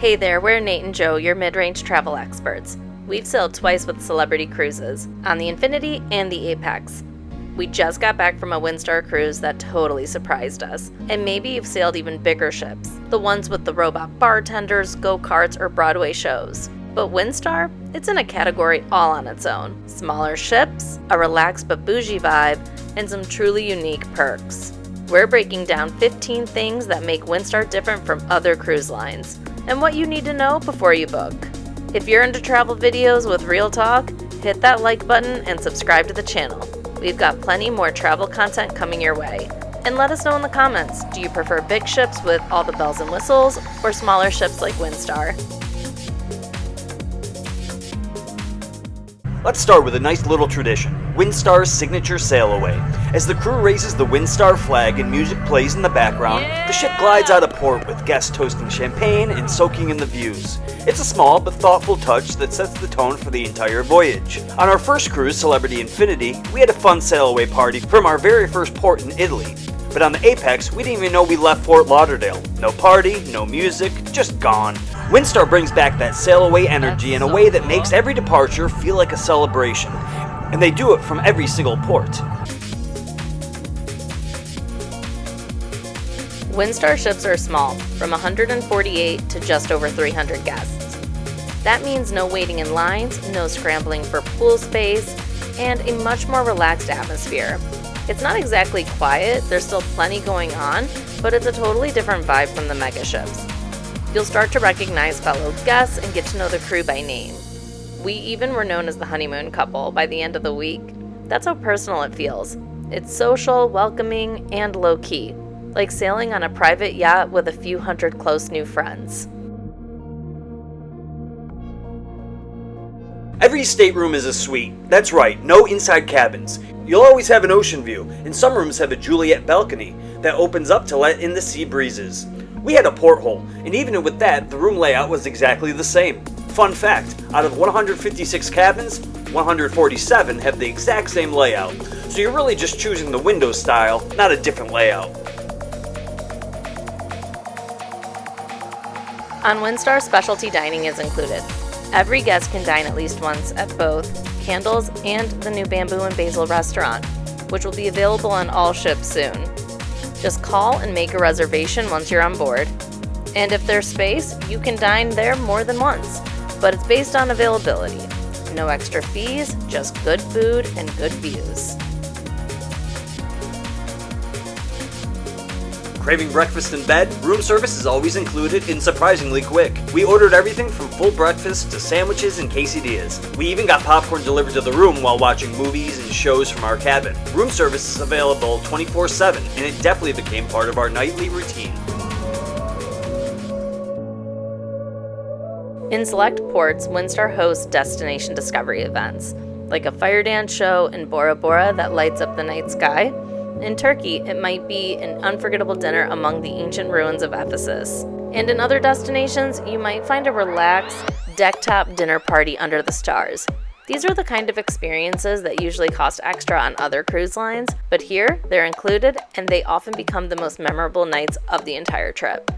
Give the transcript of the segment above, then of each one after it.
Hey there, we're Nate and Joe, your mid-range travel experts. We've sailed twice with Celebrity Cruises, on the Infinity and the Apex. We just got back from a Windstar Cruise that totally surprised us. And maybe you've sailed even bigger ships, the ones with the robot bartenders, go-karts, or Broadway shows. But Windstar? It's in a category all on its own. Smaller ships, a relaxed but bougie vibe, and some truly unique perks. We're breaking down 15 things that make Windstar different from other cruise lines, and what you need to know before you book. If you're into travel videos with real talk, hit that like button and subscribe to the channel. We've got plenty more travel content coming your way. And let us know in the comments, do you prefer big ships with all the bells and whistles, or smaller ships like Windstar? Let's start with a nice little tradition, Windstar's signature Sailaway. As the crew raises the Windstar flag and music plays in the background, the ship glides out of port with guests toasting champagne and soaking in the views. It's a small but thoughtful touch that sets the tone for the entire voyage. On our first cruise, Celebrity Infinity, we had a fun Sailaway party from our very first port in Italy. But on the Apex, we didn't even know we left Fort Lauderdale. No party, no music, just gone. Windstar brings back that Sailaway energy in a way that makes every departure feel like a celebration. And they do it from every single port. Windstar ships are small, from 148 to just over 300 guests. That means no waiting in lines, no scrambling for pool space, and a much more relaxed atmosphere. It's not exactly quiet, there's still plenty going on, but it's a totally different vibe from the mega ships. You'll start to recognize fellow guests and get to know the crew by name. We even were known as the honeymoon couple by the end of the week. That's how personal it feels. It's social, welcoming, and low-key, like sailing on a private yacht with a few hundred close new friends. Every stateroom is a suite. That's right, no inside cabins. You'll always have an ocean view, and some rooms have a Juliet balcony that opens up to let in the sea breezes. We had a porthole, and even with that, the room layout was exactly the same. Fun fact, out of 156 cabins, 147 have the exact same layout, so you're really just choosing the window style, not a different layout. On Windstar, specialty dining is included. Every guest can dine at least once at both Candles and the new Bamboo and Basil restaurant, which will be available on all ships soon. Just call and make a reservation once you're on board. And if there's space, you can dine there more than once, but it's based on availability. No extra fees, just good food and good views. Craving breakfast in bed? Room service is always included and surprisingly quick. We ordered everything from full breakfast to sandwiches and quesadillas. We even got popcorn delivered to the room while watching movies and shows from our cabin. Room service is available 24/7, and it definitely became part of our nightly routine. In select ports, Windstar hosts destination discovery events, like a fire dance show in Bora Bora that lights up the night sky. In Turkey, it might be an unforgettable dinner among the ancient ruins of Ephesus. And in other destinations, you might find a relaxed, deck-top dinner party under the stars. These are the kind of experiences that usually cost extra on other cruise lines, but here, they're included, and they often become the most memorable nights of the entire trip.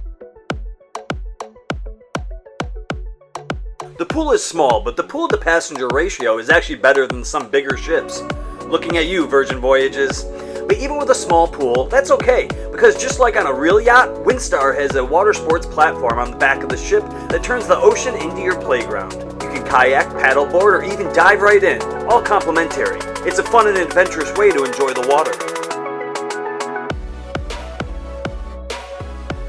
The pool is small, but the pool to passenger ratio is actually better than some bigger ships. Looking at you, Virgin Voyages. But even with a small pool, that's okay, because just like on a real yacht, Windstar has a water sports platform on the back of the ship that turns the ocean into your playground. You can kayak, paddleboard, or even dive right in, all complimentary. It's a fun and adventurous way to enjoy the water.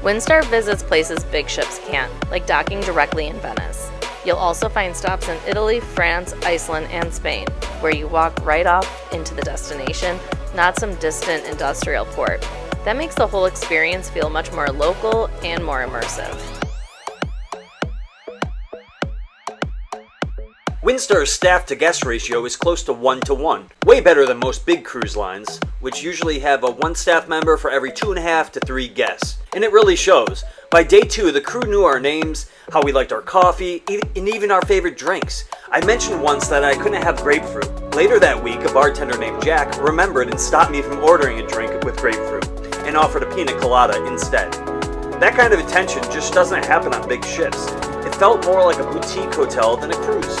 Windstar visits places big ships can't, like docking directly in Venice. You'll also find stops in Italy, France, Iceland, and Spain, where you walk right off into the destination, not some distant industrial port. That makes the whole experience feel much more local and more immersive. Windstar's staff-to-guest ratio is close to 1-to-1, way better than most big cruise lines, which usually have one staff member for every 2.5 to 3 guests. And it really shows. By day 2, the crew knew our names, how we liked our coffee, and even our favorite drinks. I mentioned once that I couldn't have grapefruit. Later that week, a bartender named Jack remembered and stopped me from ordering a drink with grapefruit, and offered a pina colada instead. That kind of attention just doesn't happen on big ships. It felt more like a boutique hotel than a cruise.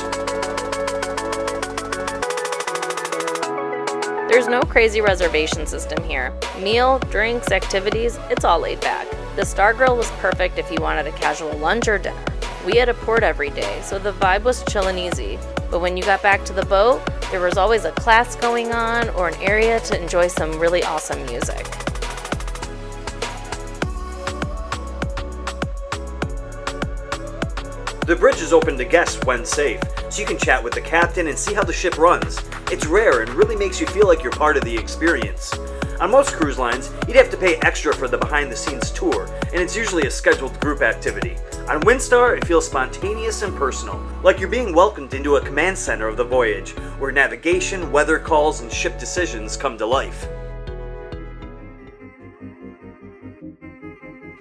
There's no crazy reservation system here. Meal, drinks, activities, it's all laid back. The Star Grill was perfect if you wanted a casual lunch or dinner. We had a port every day, so the vibe was chill and easy. But when you got back to the boat, there was always a class going on or an area to enjoy some really awesome music. The bridge is open to guests when safe, so you can chat with the captain and see how the ship runs. It's rare and really makes you feel like you're part of the experience. On most cruise lines, you'd have to pay extra for the behind-the-scenes tour, and it's usually a scheduled group activity. On Windstar, it feels spontaneous and personal, like you're being welcomed into a command center of the voyage, where navigation, weather calls, and ship decisions come to life.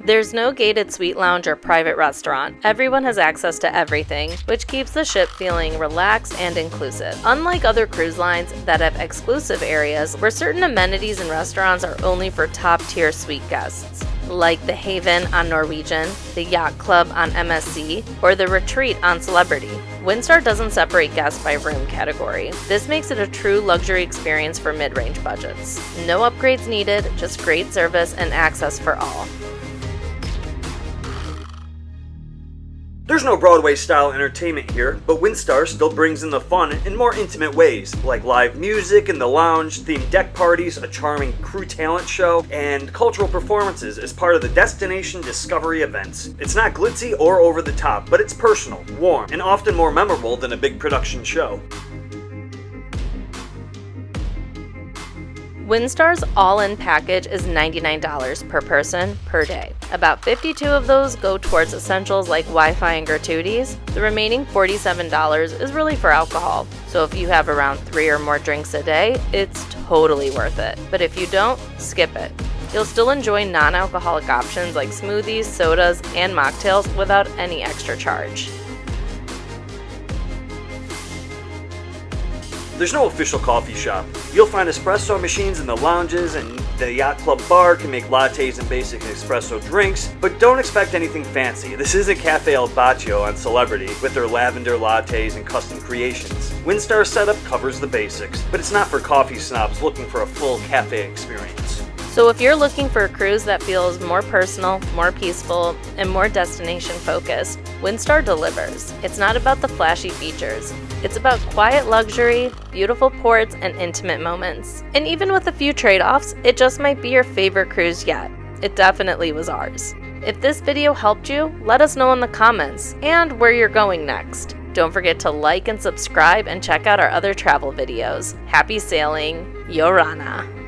There's no gated suite lounge or private restaurant. Everyone has access to everything, which keeps the ship feeling relaxed and inclusive. Unlike other cruise lines that have exclusive areas where certain amenities and restaurants are only for top-tier suite guests, like the Haven on Norwegian, the Yacht Club on MSC, or the Retreat on Celebrity, Windstar doesn't separate guests by room category. This makes it a true luxury experience for mid-range budgets. No upgrades needed, just great service and access for all. There's no Broadway-style entertainment here, but Windstar still brings in the fun in more intimate ways, like live music in the lounge, themed deck parties, a charming crew talent show, and cultural performances as part of the destination discovery events. It's not glitzy or over the top, but it's personal, warm, and often more memorable than a big production show. Windstar's all-in package is $99 per person per day. About 52 of those go towards essentials like Wi-Fi and gratuities. The remaining $47 is really for alcohol. So if you have around 3 or more drinks a day, it's totally worth it. But if you don't, skip it. You'll still enjoy non-alcoholic options like smoothies, sodas, and mocktails without any extra charge. There's no official coffee shop. You'll find espresso machines in the lounges, and the Yacht Club bar can make lattes and basic espresso drinks, but don't expect anything fancy. This isn't Cafe El Baccio on Celebrity with their lavender lattes and custom creations. Windstar's setup covers the basics, but it's not for coffee snobs looking for a full cafe experience. So if you're looking for a cruise that feels more personal, more peaceful, and more destination focused, Windstar delivers. It's not about the flashy features. It's about quiet luxury, beautiful ports, and intimate moments. And even with a few trade-offs, it just might be your favorite cruise yet. It definitely was ours. If this video helped you, let us know in the comments and where you're going next. Don't forget to like and subscribe and check out our other travel videos. Happy sailing, Yorana!